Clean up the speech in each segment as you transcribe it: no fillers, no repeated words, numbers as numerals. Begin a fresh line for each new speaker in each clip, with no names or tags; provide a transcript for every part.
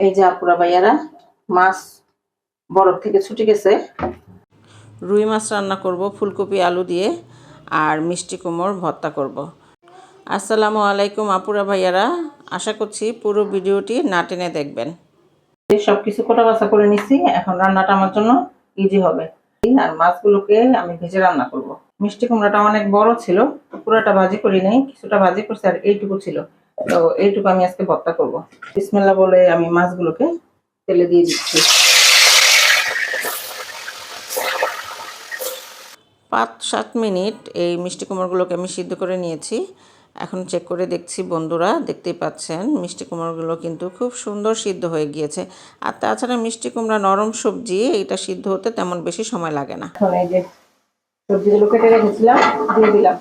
এই যে আপুরা ভাইয়ারা, মাছ বরফ থেকে ছুটে গেছে। রুই মাছ রান্না করব ফুলকপি আলু দিয়ে, আর মিষ্টি কুমড় ভর্তা করব। আসসালামু আলাইকুম আপুরা ভাইয়ারা, আশা করছি পুরো ভিডিওটি না টেনে দেখবেন। সব কিছু কোটা বাছা করে নিচ্ছি, এখন রান্নাটা আমার জন্য ইজি হবে। আর মাছগুলোকে আমি ভেজে রান্না করব। মিষ্টি কুমড়াটা অনেক বড় ছিল, পুরোটা ভাজি করি নাই, কিছুটা ভাজি করছি, আর এইটুকু ছিল। তো এইটুকু আমি আজকে ভর্তা করব। বিসমিল্লাহ বলে আমি মাছগুলোকে তেলে দিয়ে দিচ্ছি। 5-7 মিনিট এই মিষ্টি কুমড়োগুলোকে আমি সিদ্ধ করে নিয়েছি। এখন চেক করে দেখছি বন্ধুরা, দেখতেই পাচ্ছেন মিষ্টি কুমড়োগুলো কিন্তু খুব সুন্দর সিদ্ধ হয়ে গিয়েছে। আর তাছাড়া মিষ্টি কুমড়া নরম সবজি, এটা সিদ্ধ হতে তেমন বেশি সময় লাগে না। এখন এই যে সবজিগুলো কেটে রেখেছিলাম দিয়ে দিলাম।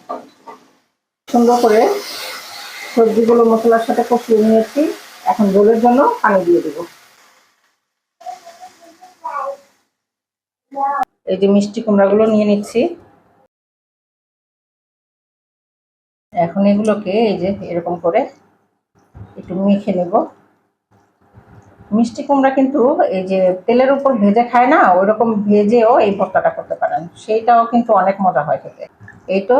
সুন্দর করে সবজিগুলো মশলার সাথে কষিয়ে নিয়েছি। এখন ঝোলের জন্য পানি দিয়ে দেব। এই যে মিষ্টি কুমড়াগুলো নিয়ে নিচ্ছি। এখন এগুলোকে এই যে এরকম করে একটু মেখে নেব। মিষ্টি কুমড়া কিন্তু এই যে তেলের উপর ভেজে খায় না, ওইরকম ভেজেও এই ভর্তাটা করতে পারেন, সেইটাও কিন্তু অনেক মজা হয় খেতে। এই তো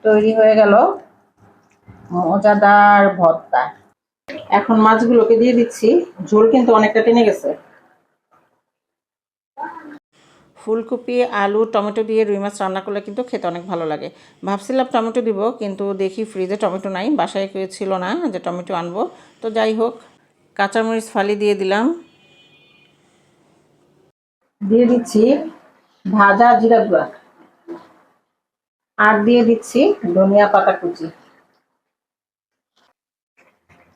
তৈরি হয়ে গেল মজাদার ভর্তা। এখন মাছগুলোকে দিয়ে দিচ্ছি। ঝোল কিন্তু অনেকটা টেনে গেছে। ফুলকপি আলু টমেটো দিয়ে রুই মাছ রান্না করলে কিন্তু খেতে অনেক ভালো লাগে। ভাবছিলাম টমেটো দিব, কিন্তু দেখি ফ্রিজে টমেটো নাই, বাসায় কেউ ছিল না যে টমেটো আনবো। তো যাই হোক, কাঁচামরিচ ফালি দিয়ে দিলাম। দিয়ে দিচ্ছি ভাজা জিরা গুঁড়া, আর দিয়ে দিচ্ছি ধনিয়া পাতা কুচি।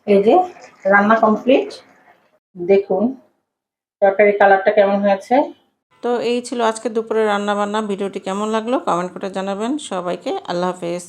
এই যে রান্না কমপ্লিট, দেখুন তরকারি কালারটা কেমন হয়েছে। তো এই ছিল আজকে দুপুরে রান্না বান্না। ভিডিওটি কেমন লাগলো কমেন্ট করে জানাবেন। সবাইকে আল্লাহ হাফেজ।